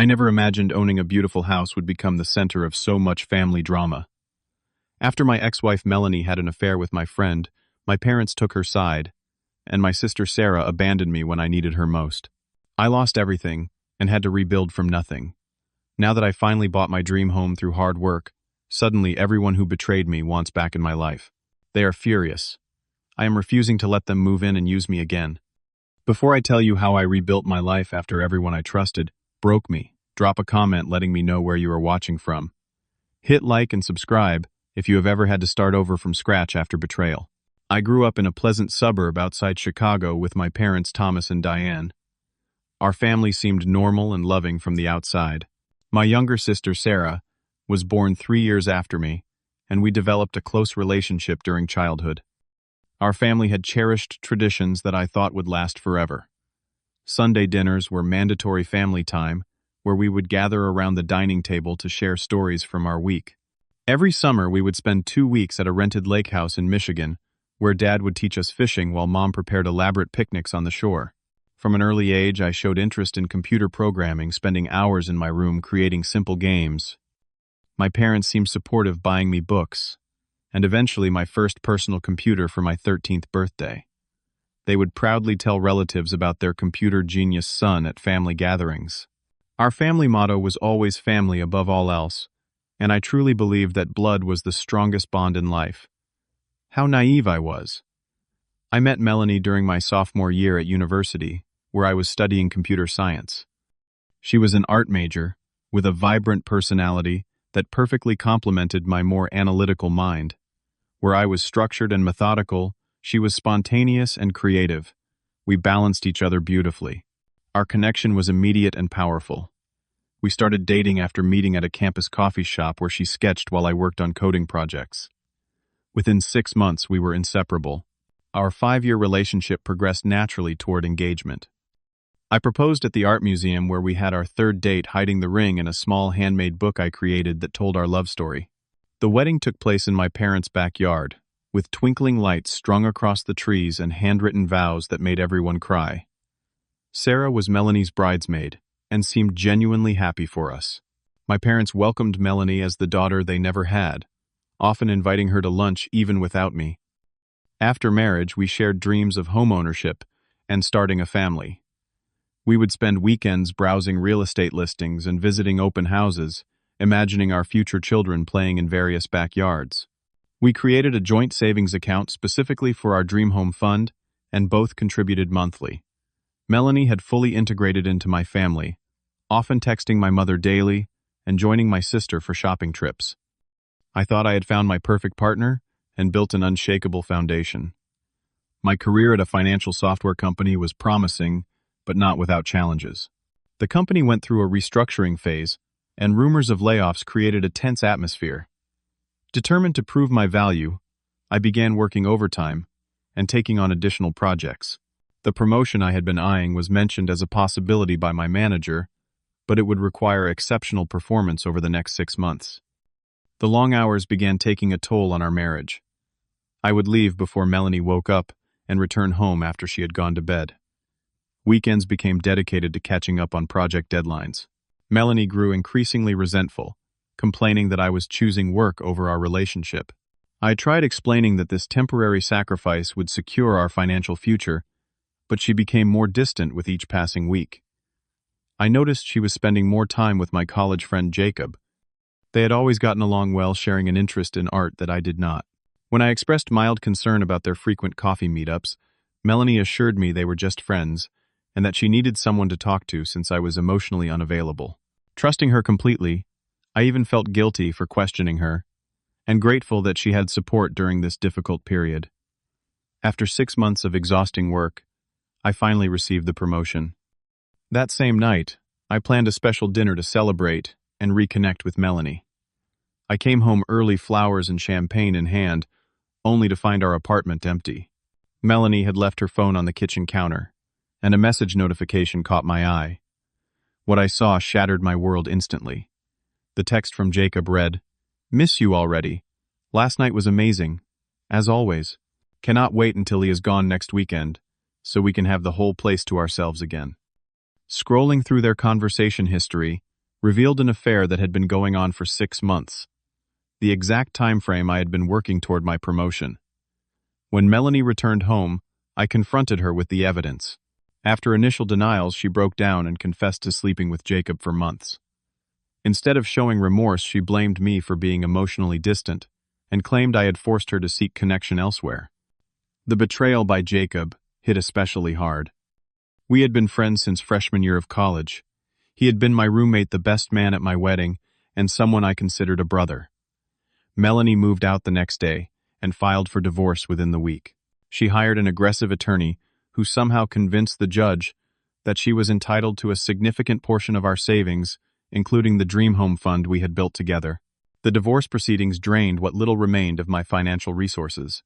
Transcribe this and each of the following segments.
I never imagined owning a beautiful house would become the center of so much family drama. After my ex-wife Melanie had an affair with my friend, my parents took her side, and my sister Sarah abandoned me when I needed her most. I lost everything and had to rebuild from nothing. Now that I finally bought my dream home through hard work, suddenly everyone who betrayed me wants back in my life. They are furious. I am refusing to let them move in and use me again. Before I tell you how I rebuilt my life after everyone I trusted broke me, drop a comment letting me know where you are watching from. Hit like and subscribe if you have ever had to start over from scratch after betrayal. I grew up in a pleasant suburb outside Chicago with my parents Thomas and Diane. Our family seemed normal and loving from the outside. My younger sister Sarah was born 3 years after me, and we developed a close relationship during childhood. Our family had cherished traditions that I thought would last forever. Sunday dinners were mandatory family time, where we would gather around the dining table to share stories from our week. Every summer we would spend 2 weeks at a rented lake house in Michigan, where Dad would teach us fishing while Mom prepared elaborate picnics on the shore. From an early age, I showed interest in computer programming, spending hours in my room creating simple games. My parents seemed supportive, buying me books, and eventually my first personal computer for my 13th birthday. They would proudly tell relatives about their computer genius son at family gatherings. Our family motto was always family above all else, and I truly believed that blood was the strongest bond in life. How naive I was. I met Melanie during my sophomore year at university, where I was studying computer science. She was an art major, with a vibrant personality that perfectly complemented my more analytical mind. Where I was structured and methodical, she was spontaneous and creative. We balanced each other beautifully. Our connection was immediate and powerful. We started dating after meeting at a campus coffee shop where she sketched while I worked on coding projects. Within 6 months, we were inseparable. Our 5-year relationship progressed naturally toward engagement. I proposed at the art museum where we had our third date, hiding the ring in a small handmade book I created that told our love story. The wedding took place in my parents' backyard, with twinkling lights strung across the trees and handwritten vows that made everyone cry. Sarah was Melanie's bridesmaid and seemed genuinely happy for us. My parents welcomed Melanie as the daughter they never had, often inviting her to lunch even without me. After marriage, we shared dreams of homeownership and starting a family. We would spend weekends browsing real estate listings and visiting open houses, imagining our future children playing in various backyards. We created a joint savings account specifically for our dream home fund, and both contributed monthly. Melanie had fully integrated into my family, often texting my mother daily and joining my sister for shopping trips. I thought I had found my perfect partner and built an unshakable foundation. My career at a financial software company was promising, but not without challenges. The company went through a restructuring phase, and rumors of layoffs created a tense atmosphere. Determined to prove my value, I began working overtime and taking on additional projects. The promotion I had been eyeing was mentioned as a possibility by my manager, but it would require exceptional performance over the next 6 months. The long hours began taking a toll on our marriage. I would leave before Melanie woke up and return home after she had gone to bed. Weekends became dedicated to catching up on project deadlines. Melanie grew increasingly resentful, complaining that I was choosing work over our relationship. I tried explaining that this temporary sacrifice would secure our financial future, but she became more distant with each passing week. I noticed she was spending more time with my college friend Jacob. They had always gotten along well, sharing an interest in art that I did not. When I expressed mild concern about their frequent coffee meetups, Melanie assured me they were just friends, and that she needed someone to talk to since I was emotionally unavailable. Trusting her completely, I even felt guilty for questioning her, and grateful that she had support during this difficult period. After 6 months of exhausting work, I finally received the promotion. That same night, I planned a special dinner to celebrate and reconnect with Melanie. I came home early, flowers and champagne in hand, only to find our apartment empty. Melanie had left her phone on the kitchen counter, and a message notification caught my eye. What I saw shattered my world instantly. The text from Jacob read, "Miss you already. Last night was amazing. As always. Cannot wait until he is gone next weekend, so we can have the whole place to ourselves again." Scrolling through their conversation history, revealed an affair that had been going on for 6 months, the exact time frame I had been working toward my promotion. When Melanie returned home, I confronted her with the evidence. After initial denials, she broke down and confessed to sleeping with Jacob for months. Instead of showing remorse, she blamed me for being emotionally distant and claimed I had forced her to seek connection elsewhere. The betrayal by Jacob hit especially hard. We had been friends since freshman year of college. He had been my roommate, the best man at my wedding, and someone I considered a brother. Melanie moved out the next day and filed for divorce within the week. She hired an aggressive attorney who somehow convinced the judge that she was entitled to a significant portion of our savings, including the dream home fund we had built together. The divorce proceedings drained what little remained of my financial resources.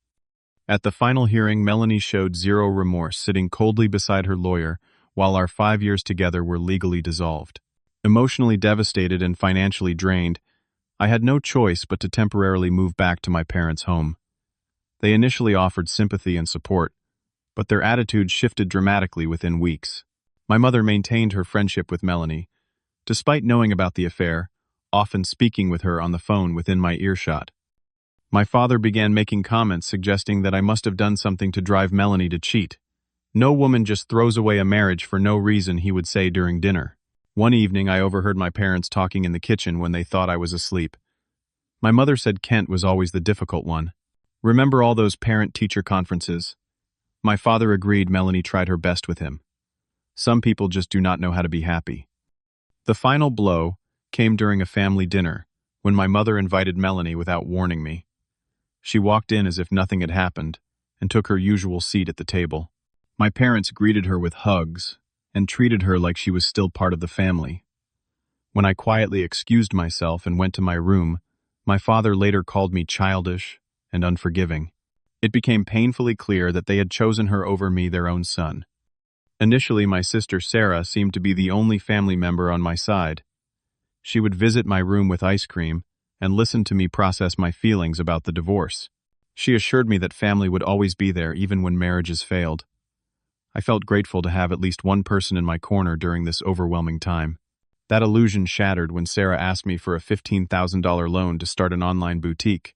At the final hearing, Melanie showed zero remorse, sitting coldly beside her lawyer while our 5 years together were legally dissolved. Emotionally devastated and financially drained, I had no choice but to temporarily move back to my parents' home. They initially offered sympathy and support, but their attitude shifted dramatically within weeks. My mother maintained her friendship with Melanie, despite knowing about the affair, often speaking with her on the phone within my earshot. My father began making comments suggesting that I must have done something to drive Melanie to cheat. "No woman just throws away a marriage for no reason," he would say during dinner. One evening, I overheard my parents talking in the kitchen when they thought I was asleep. My mother said Kent was always the difficult one. "Remember all those parent-teacher conferences?" My father agreed. Melanie tried her best with him. Some people just do not know how to be happy. The final blow came during a family dinner, when my mother invited Melanie without warning me. She walked in as if nothing had happened, and took her usual seat at the table. My parents greeted her with hugs, and treated her like she was still part of the family. When I quietly excused myself and went to my room, my father later called me childish and unforgiving. It became painfully clear that they had chosen her over me, their own son. Initially, my sister Sarah seemed to be the only family member on my side. She would visit my room with ice cream and listen to me process my feelings about the divorce. She assured me that family would always be there even when marriages failed. I felt grateful to have at least one person in my corner during this overwhelming time. That illusion shattered when Sarah asked me for a $15,000 loan to start an online boutique.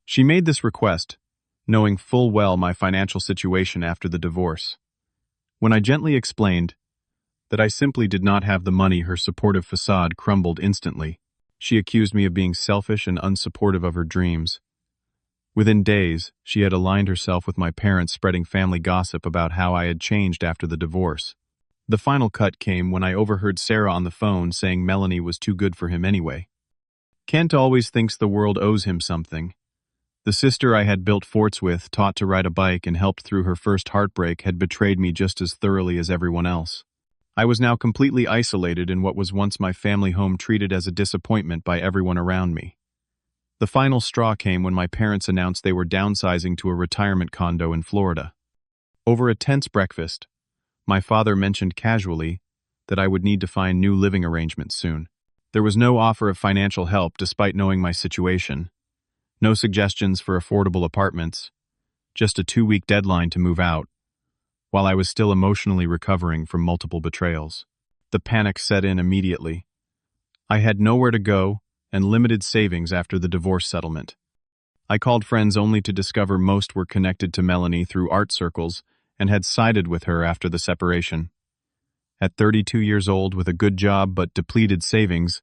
She made this request, knowing full well my financial situation after the divorce. When I gently explained that I simply did not have the money, her supportive facade crumbled instantly. She accused me of being selfish and unsupportive of her dreams. Within days, she had aligned herself with my parents, spreading family gossip about how I had changed after the divorce. The final cut came when I overheard Sarah on the phone saying Melanie was too good for him anyway. Kent always thinks the world owes him something. The sister I had built forts with, taught to ride a bike, and helped through her first heartbreak had betrayed me just as thoroughly as everyone else. I was now completely isolated in what was once my family home, treated as a disappointment by everyone around me. The final straw came when my parents announced they were downsizing to a retirement condo in Florida. Over a tense breakfast, my father mentioned casually that I would need to find new living arrangements soon. There was no offer of financial help despite knowing my situation. No suggestions for affordable apartments, just a 2-week deadline to move out, while I was still emotionally recovering from multiple betrayals. The panic set in immediately. I had nowhere to go and limited savings after the divorce settlement. I called friends only to discover most were connected to Melanie through art circles and had sided with her after the separation. At 32 years old, with a good job but depleted savings,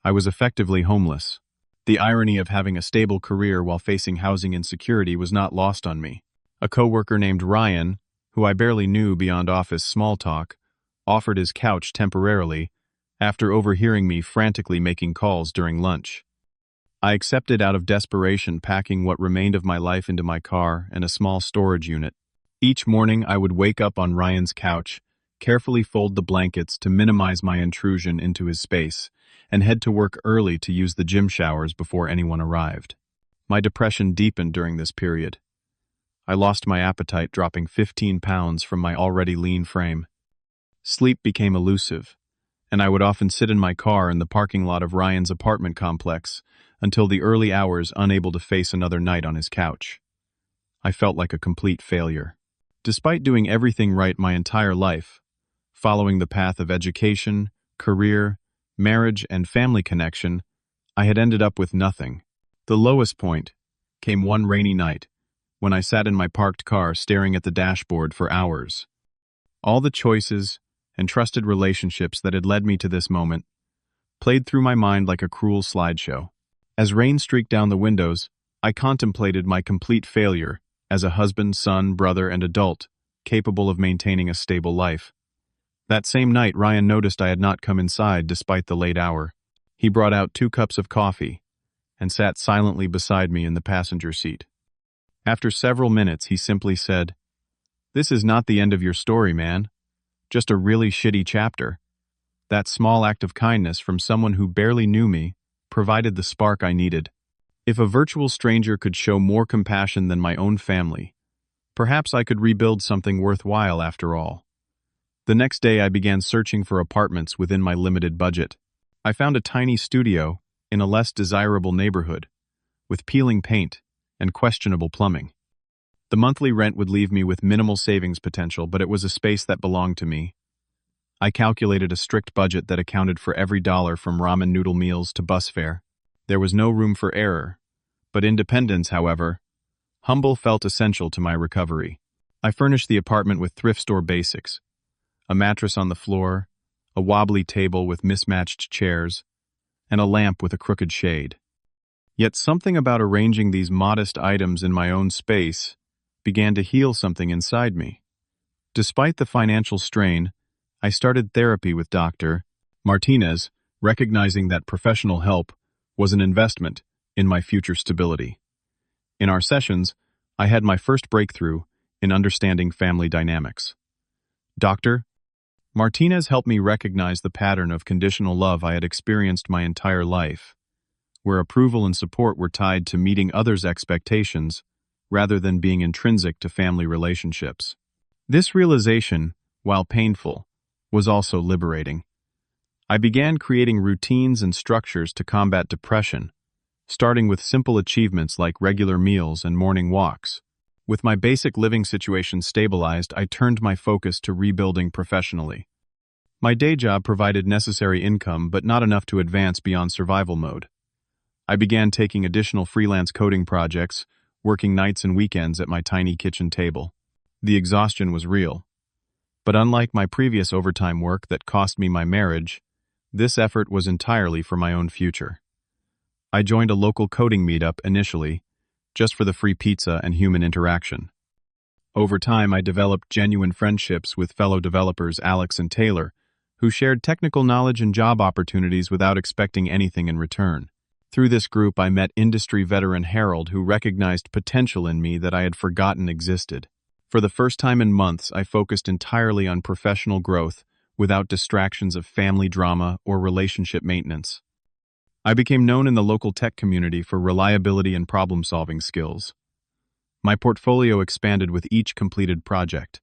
I was effectively homeless. The irony of having a stable career while facing housing insecurity was not lost on me. A coworker named Ryan, who I barely knew beyond office small talk, offered his couch temporarily after overhearing me frantically making calls during lunch. I accepted out of desperation, packing what remained of my life into my car and a small storage unit. Each morning I would wake up on Ryan's couch, carefully fold the blankets to minimize my intrusion into his space, and head to work early to use the gym showers before anyone arrived. My depression deepened during this period. I lost my appetite, dropping 15 pounds from my already lean frame. Sleep became elusive, and I would often sit in my car in the parking lot of Ryan's apartment complex until the early hours, unable to face another night on his couch. I felt like a complete failure. Despite doing everything right my entire life, following the path of education, career, marriage, and family connection, I had ended up with nothing. The lowest point came one rainy night, when I sat in my parked car staring at the dashboard for hours. All the choices and trusted relationships that had led me to this moment played through my mind like a cruel slideshow. As rain streaked down the windows, I contemplated my complete failure as a husband, son, brother, and adult, capable of maintaining a stable life. That same night, Ryan noticed I had not come inside despite the late hour. He brought out 2 cups of coffee and sat silently beside me in the passenger seat. After several minutes, he simply said, "This is not the end of your story, man. Just a really shitty chapter." That small act of kindness from someone who barely knew me provided the spark I needed. If a virtual stranger could show more compassion than my own family, perhaps I could rebuild something worthwhile after all. The next day, I began searching for apartments within my limited budget. I found a tiny studio in a less desirable neighborhood, with peeling paint and questionable plumbing. The monthly rent would leave me with minimal savings potential, but it was a space that belonged to me. I calculated a strict budget that accounted for every dollar from ramen noodle meals to bus fare. There was no room for error, but independence, however, humble felt essential to my recovery. I furnished the apartment with thrift store basics: a mattress on the floor, a wobbly table with mismatched chairs, and a lamp with a crooked shade. Yet something about arranging these modest items in my own space began to heal something inside me. Despite the financial strain, I started therapy with Dr. Martinez, recognizing that professional help was an investment in my future stability. In our sessions, I had my first breakthrough in understanding family dynamics. Dr. Martinez helped me recognize the pattern of conditional love I had experienced my entire life, where approval and support were tied to meeting others' expectations rather than being intrinsic to family relationships. This realization, while painful, was also liberating. I began creating routines and structures to combat depression, starting with simple achievements like regular meals and morning walks. With my basic living situation stabilized, I turned my focus to rebuilding professionally. My day job provided necessary income, but not enough to advance beyond survival mode. I began taking additional freelance coding projects, working nights and weekends at my tiny kitchen table. The exhaustion was real. But unlike my previous overtime work that cost me my marriage, this effort was entirely for my own future. I joined a local coding meetup initially, just for the free pizza and human interaction. Over time, I developed genuine friendships with fellow developers Alex and Taylor, who shared technical knowledge and job opportunities without expecting anything in return. Through this group, I met industry veteran Harold, who recognized potential in me that I had forgotten existed. For the first time in months, I focused entirely on professional growth without distractions of family drama or relationship maintenance. I became known in the local tech community for reliability and problem-solving skills. My portfolio expanded with each completed project.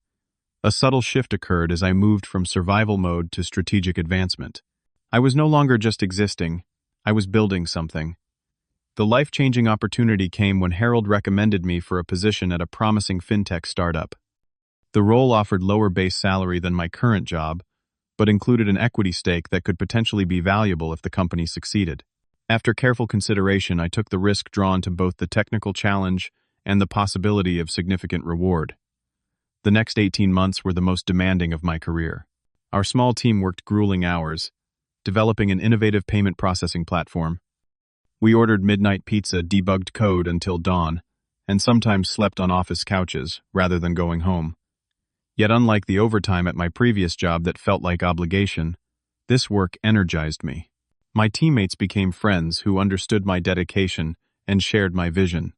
A subtle shift occurred as I moved from survival mode to strategic advancement. I was no longer just existing, I was building something. The life-changing opportunity came when Harold recommended me for a position at a promising fintech startup. The role offered lower base salary than my current job, but included an equity stake that could potentially be valuable if the company succeeded. After careful consideration, I took the risk drawn to both the technical challenge and the possibility of significant reward. The next 18 months were the most demanding of my career. Our small team worked grueling hours, developing an innovative payment processing platform. We ordered midnight pizza, debugged code until dawn, and sometimes slept on office couches rather than going home. Yet unlike the overtime at my previous job that felt like obligation, this work energized me. My teammates became friends who understood my dedication and shared my vision.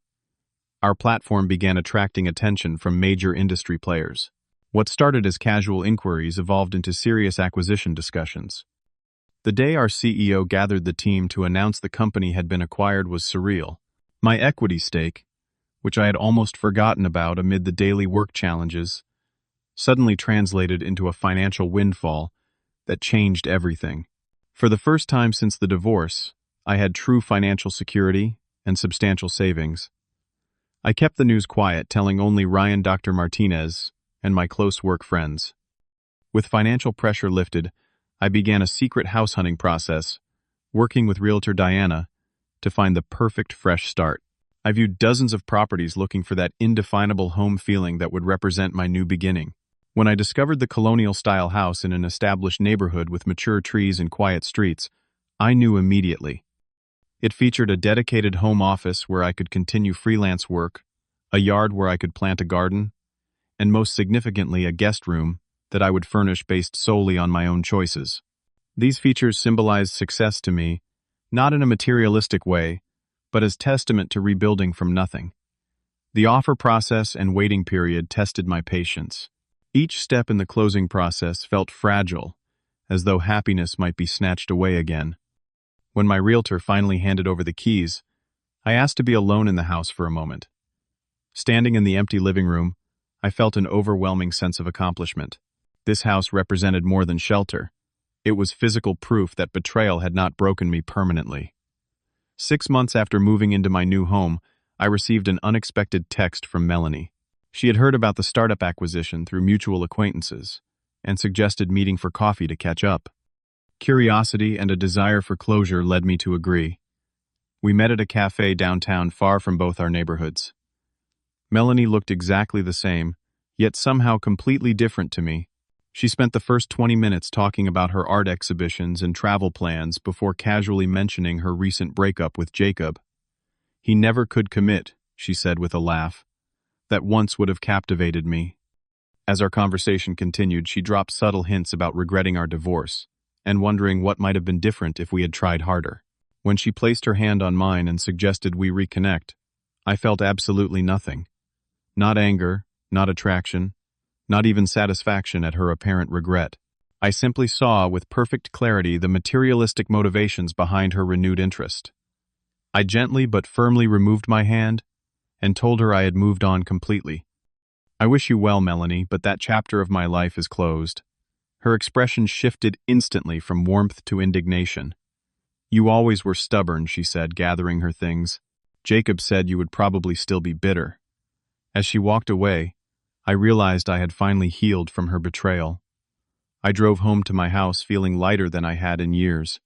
Our platform began attracting attention from major industry players. What started as casual inquiries evolved into serious acquisition discussions. The day our CEO gathered the team to announce the company had been acquired was surreal. My equity stake, which I had almost forgotten about amid the daily work challenges, suddenly translated into a financial windfall that changed everything. For the first time since the divorce, I had true financial security and substantial savings. I kept the news quiet, telling only Ryan, Dr. Martinez, and my close work friends. With financial pressure lifted, I began a secret house hunting process, working with Realtor Diana to find the perfect fresh start. I viewed dozens of properties looking for that indefinable home feeling that would represent my new beginning. When I discovered the colonial-style house in an established neighborhood with mature trees and quiet streets, I knew immediately. It featured a dedicated home office where I could continue freelance work, a yard where I could plant a garden, and most significantly a guest room that I would furnish based solely on my own choices. These features symbolized success to me, not in a materialistic way, but as testament to rebuilding from nothing. The offer process and waiting period tested my patience. Each step in the closing process felt fragile, as though happiness might be snatched away again. When my realtor finally handed over the keys, I asked to be alone in the house for a moment. Standing in the empty living room, I felt an overwhelming sense of accomplishment. This house represented more than shelter. It was physical proof that betrayal had not broken me permanently. 6 months after moving into my new home, I received an unexpected text from Melanie. She had heard about the startup acquisition through mutual acquaintances and suggested meeting for coffee to catch up. Curiosity and a desire for closure led me to agree. We met at a cafe downtown far from both our neighborhoods. Melanie looked exactly the same, yet somehow completely different to me. She spent the first 20 minutes talking about her art exhibitions and travel plans before casually mentioning her recent breakup with Jacob. "He never could commit," she said with a laugh. "That once would have captivated me." As our conversation continued, she dropped subtle hints about regretting our divorce and wondering what might have been different if we had tried harder. When she placed her hand on mine and suggested we reconnect, I felt absolutely nothing. Not anger, not attraction, not even satisfaction at her apparent regret. I simply saw with perfect clarity the materialistic motivations behind her renewed interest. I gently but firmly removed my hand and told her I had moved on completely. "I wish you well, Melanie, but that chapter of my life is closed." Her expression shifted instantly from warmth to indignation. "You always were stubborn," she said, gathering her things. "Jacob said you would probably still be bitter." As she walked away, I realized I had finally healed from her betrayal. I drove home to my house feeling lighter than I had in years.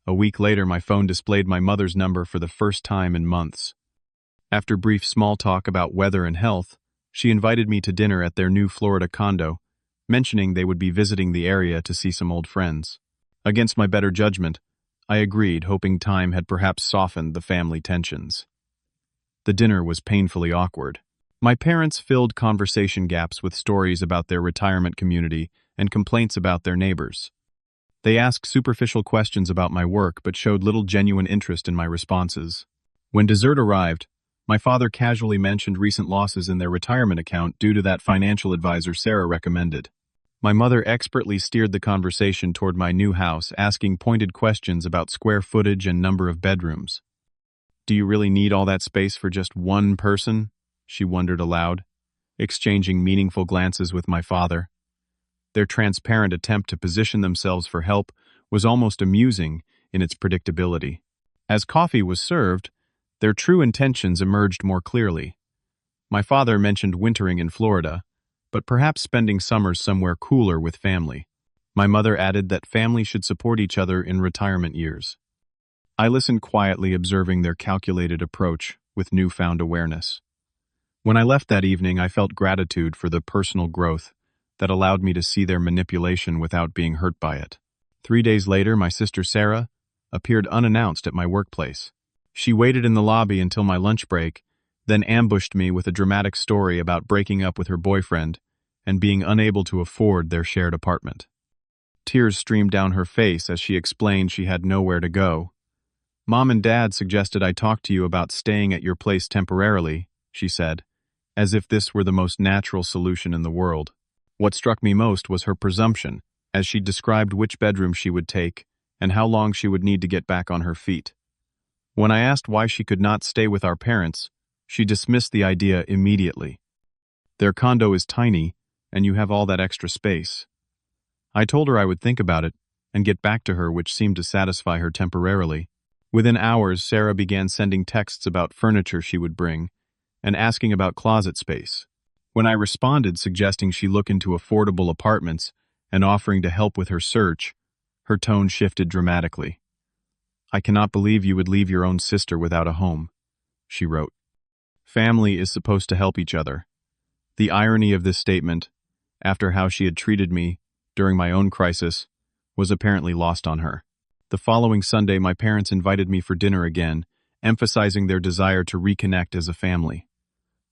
A week later, my phone displayed my mother's number for the first time in months. After brief small talk about weather and health, she invited me to dinner at their new Florida condo, mentioning they would be visiting the area to see some old friends. Against my better judgment, I agreed, hoping time had perhaps softened the family tensions. The dinner was painfully awkward. My parents filled conversation gaps with stories about their retirement community and complaints about their neighbors. They asked superficial questions about my work but showed little genuine interest in my responses. When dessert arrived, my father casually mentioned recent losses in their retirement account due to that financial advisor Sarah recommended. My mother expertly steered the conversation toward my new house, asking pointed questions about square footage and number of bedrooms. "Do you really need all that space for just one person?" she wondered aloud, exchanging meaningful glances with my father. Their transparent attempt to position themselves for help was almost amusing in its predictability. As coffee was served, their true intentions emerged more clearly. My father mentioned wintering in Florida, but perhaps spending summers somewhere cooler with family. My mother added that family should support each other in retirement years. I listened quietly, observing their calculated approach with newfound awareness. When I left that evening, I felt gratitude for the personal growth that allowed me to see their manipulation without being hurt by it. 3 days later, my sister Sarah appeared unannounced at my workplace. She waited in the lobby until my lunch break, then ambushed me with a dramatic story about breaking up with her boyfriend and being unable to afford their shared apartment. Tears streamed down her face as she explained she had nowhere to go. "Mom and Dad suggested I talk to you about staying at your place temporarily," she said, as if this were the most natural solution in the world. What struck me most was her presumption, as she described which bedroom she would take and how long she would need to get back on her feet. When I asked why she could not stay with our parents, she dismissed the idea immediately. "Their condo is tiny, and you have all that extra space." I told her I would think about it and get back to her, which seemed to satisfy her temporarily. Within hours, Sarah began sending texts about furniture she would bring and asking about closet space. When I responded, suggesting she look into affordable apartments and offering to help with her search, Her tone shifted dramatically. "I cannot believe you would leave your own sister without a home," she wrote. Family is supposed to help each other. The irony of this statement, after how she had treated me during my own crisis, was apparently lost on her. The following Sunday, my parents invited me for dinner again, emphasizing their desire to reconnect as a family.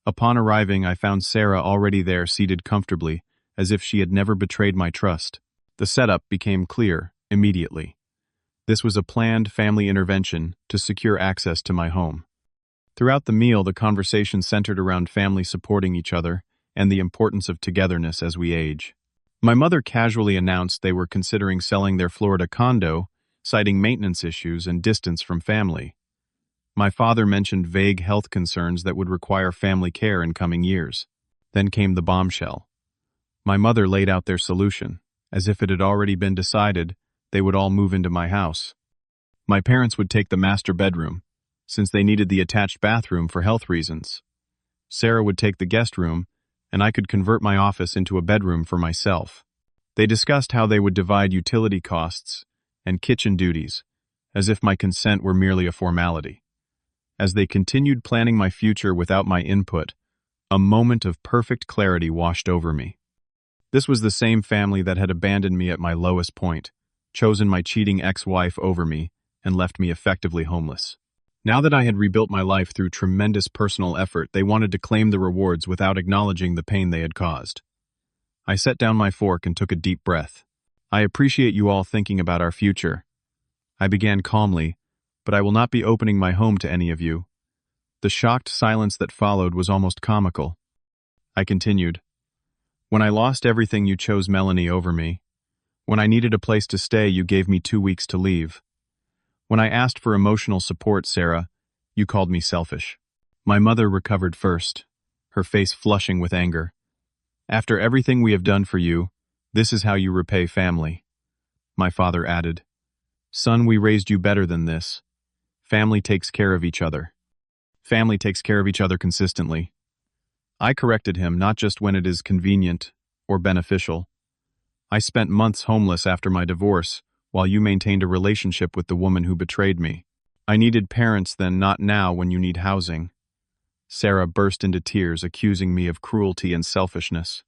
Upon arriving, I found Sarah already there, seated comfortably, as if she had never betrayed my trust. The setup became clear immediately. This was a planned family intervention to secure access to my home. Throughout the meal, the conversation centered around family supporting each other and the importance of togetherness as we age. My mother casually announced they were considering selling their Florida condo, citing maintenance issues and distance from family. My father mentioned vague health concerns that would require family care in coming years. Then came the bombshell. My mother laid out their solution, as if it had already been decided they would all move into my house. My parents would take the master bedroom, since they needed the attached bathroom for health reasons. Sarah would take the guest room, and I could convert my office into a bedroom for myself. They discussed how they would divide utility costs and kitchen duties, as if my consent were merely a formality. As they continued planning my future without my input, a moment of perfect clarity washed over me. This was the same family that had abandoned me at my lowest point, chosen my cheating ex-wife over me, and left me effectively homeless. Now that I had rebuilt my life through tremendous personal effort, they wanted to claim the rewards without acknowledging the pain they had caused. I set down my fork and took a deep breath. "I appreciate you all thinking about our future," I began calmly, "but I will not be opening my home to any of you." The shocked silence that followed was almost comical. I continued. "When I lost everything, you chose Melanie over me. When I needed a place to stay, you gave me 2 weeks to leave. When I asked for emotional support, Sarah, you called me selfish." My mother recovered first, her face flushing with anger. "After everything we have done for you, this is how you repay family." My father added, "Son, we raised you better than this. Family takes care of each other. Family takes care of each other consistently." I corrected him, not just when it is convenient or beneficial. "I spent months homeless after my divorce, while you maintained a relationship with the woman who betrayed me. I needed parents then, not now when you need housing." Sarah burst into tears, accusing me of cruelty and selfishness.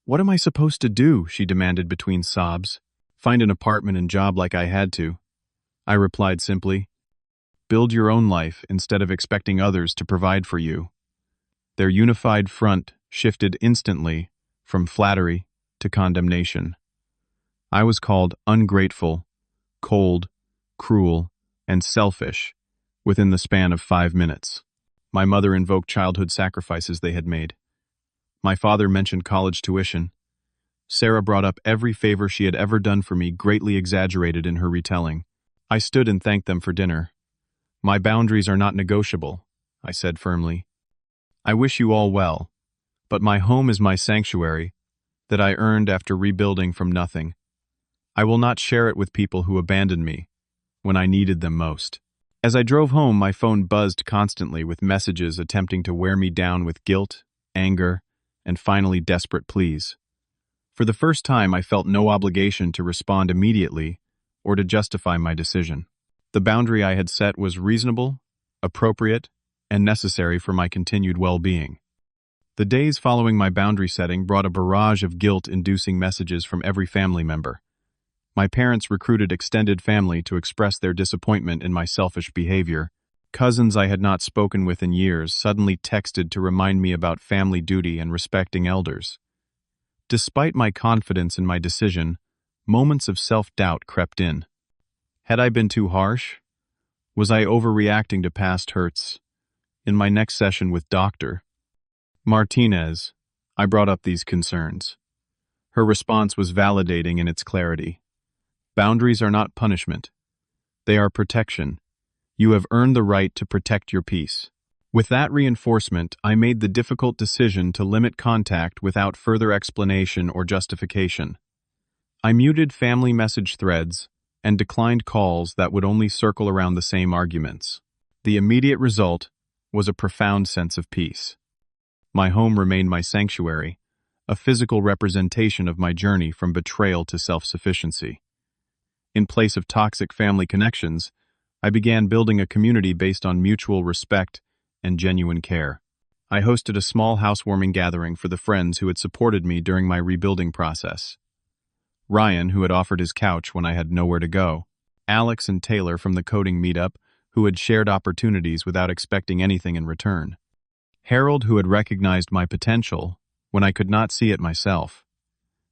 "What am I supposed to do?" she demanded between sobs. "Find an apartment and job like I had to." I replied simply, "Build your own life instead of expecting others to provide for you." Their unified front shifted instantly from flattery to condemnation. I was called ungrateful, cold, cruel, and selfish within the span of 5 minutes. My mother invoked childhood sacrifices they had made. My father mentioned college tuition. Sarah brought up every favor she had ever done for me, greatly exaggerated in her retelling. I stood and thanked them for dinner. "My boundaries are not negotiable," I said firmly. "I wish you all well, but my home is my sanctuary that I earned after rebuilding from nothing. I will not share it with people who abandoned me when I needed them most." As I drove home, my phone buzzed constantly with messages attempting to wear me down with guilt, anger, and finally desperate pleas. For the first time, I felt no obligation to respond immediately or to justify my decision. The boundary I had set was reasonable, appropriate, and necessary for my continued well-being. The days following my boundary setting brought a barrage of guilt-inducing messages from every family member. My parents recruited extended family to express their disappointment in my selfish behavior. Cousins I had not spoken with in years suddenly texted to remind me about family duty and respecting elders. Despite my confidence in my decision, moments of self-doubt crept in. Had I been too harsh? Was I overreacting to past hurts? In my next session with Dr. Martinez, I brought up these concerns. Her response was validating in its clarity. "Boundaries are not punishment. They are protection. You have earned the right to protect your peace." With that reinforcement, I made the difficult decision to limit contact without further explanation or justification. I muted family message threads and declined calls that would only circle around the same arguments. The immediate result was a profound sense of peace. My home remained my sanctuary, a physical representation of my journey from betrayal to self-sufficiency. In place of toxic family connections, I began building a community based on mutual respect and genuine care. I hosted a small housewarming gathering for the friends who had supported me during my rebuilding process. Ryan, who had offered his couch when I had nowhere to go. Alex and Taylor from the coding meetup, who had shared opportunities without expecting anything in return. Harold, who had recognized my potential when I could not see it myself.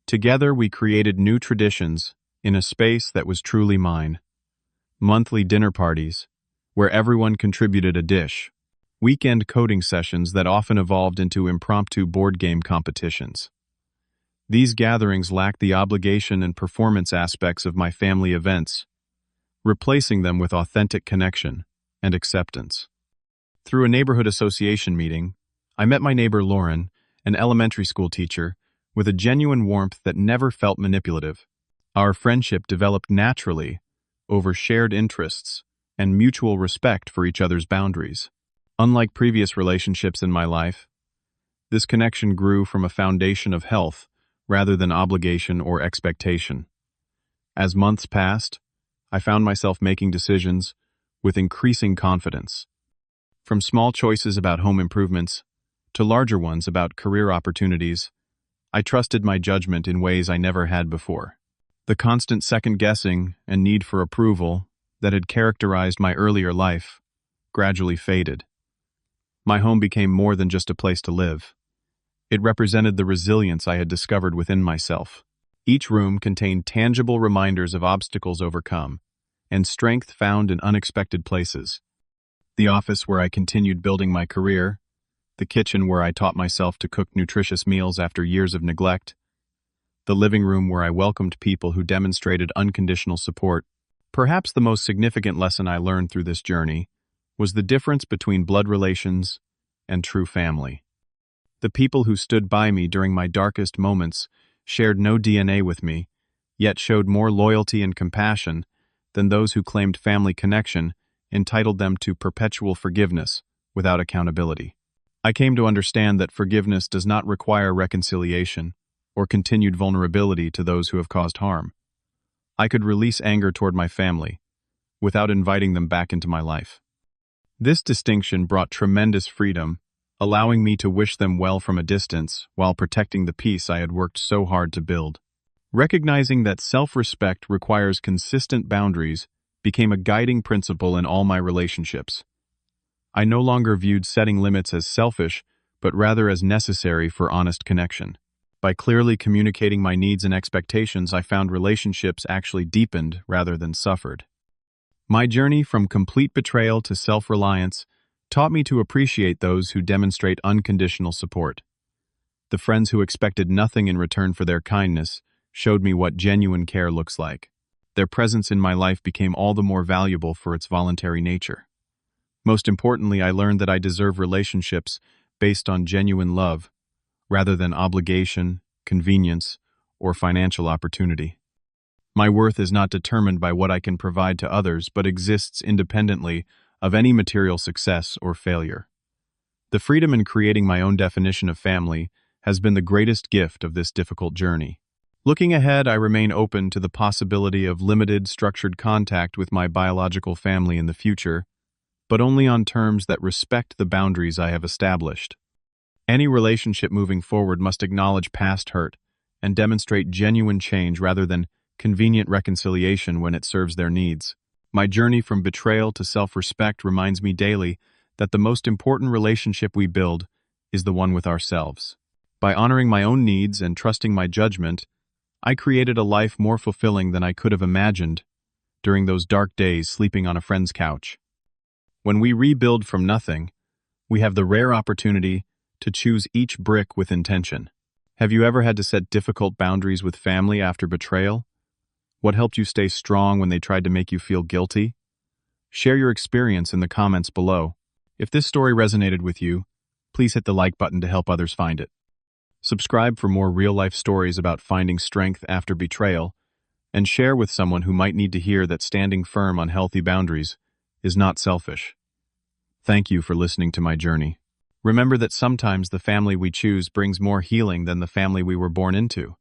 Together we created new traditions in a space that was truly mine. Monthly dinner parties, where everyone contributed a dish. Weekend coding sessions that often evolved into impromptu board game competitions. These gatherings lacked the obligation and performance aspects of my family events, replacing them with authentic connection and acceptance. Through a neighborhood association meeting, I met my neighbor Lauren, an elementary school teacher, with a genuine warmth that never felt manipulative. Our friendship developed naturally over shared interests and mutual respect for each other's boundaries. Unlike previous relationships in my life, this connection grew from a foundation of health rather than obligation or expectation. As months passed, I found myself making decisions with increasing confidence. From small choices about home improvements to larger ones about career opportunities, I trusted my judgment in ways I never had before. The constant second-guessing and need for approval that had characterized my earlier life gradually faded. My home became more than just a place to live. It represented the resilience I had discovered within myself. Each room contained tangible reminders of obstacles overcome and strength found in unexpected places. The office where I continued building my career, the kitchen where I taught myself to cook nutritious meals after years of neglect, the living room where I welcomed people who demonstrated unconditional support. Perhaps the most significant lesson I learned through this journey was the difference between blood relations and true family. The people who stood by me during my darkest moments shared no DNA with me, yet showed more loyalty and compassion than those who claimed family connection entitled them to perpetual forgiveness without accountability. I came to understand that forgiveness does not require reconciliation or continued vulnerability to those who have caused harm. I could release anger toward my family without inviting them back into my life. This distinction brought tremendous freedom, allowing me to wish them well from a distance while protecting the peace I had worked so hard to build. Recognizing that self-respect requires consistent boundaries became a guiding principle in all my relationships. I no longer viewed setting limits as selfish, but rather as necessary for honest connection. By clearly communicating my needs and expectations, I found relationships actually deepened rather than suffered. My journey from complete betrayal to self-reliance taught me to appreciate those who demonstrate unconditional support. The friends who expected nothing in return for their kindness showed me what genuine care looks like. Their presence in my life became all the more valuable for its voluntary nature. Most importantly, I learned that I deserve relationships based on genuine love, rather than obligation, convenience, or financial opportunity. My worth is not determined by what I can provide to others, but exists independently of any material success or failure. The freedom in creating my own definition of family has been the greatest gift of this difficult journey. Looking ahead, I remain open to the possibility of limited, structured contact with my biological family in the future, but only on terms that respect the boundaries I have established. Any relationship moving forward must acknowledge past hurt and demonstrate genuine change rather than convenient reconciliation when it serves their needs. My journey from betrayal to self-respect reminds me daily that the most important relationship we build is the one with ourselves. By honoring my own needs and trusting my judgment, I created a life more fulfilling than I could have imagined during those dark days sleeping on a friend's couch. When we rebuild from nothing, we have the rare opportunity to choose each brick with intention. Have you ever had to set difficult boundaries with family after betrayal? What helped you stay strong when they tried to make you feel guilty? Share your experience in the comments below. If this story resonated with you, please hit the like button to help others find it. Subscribe for more real-life stories about finding strength after betrayal, and share with someone who might need to hear that standing firm on healthy boundaries is not selfish. Thank you for listening to my journey. Remember that sometimes the family we choose brings more healing than the family we were born into.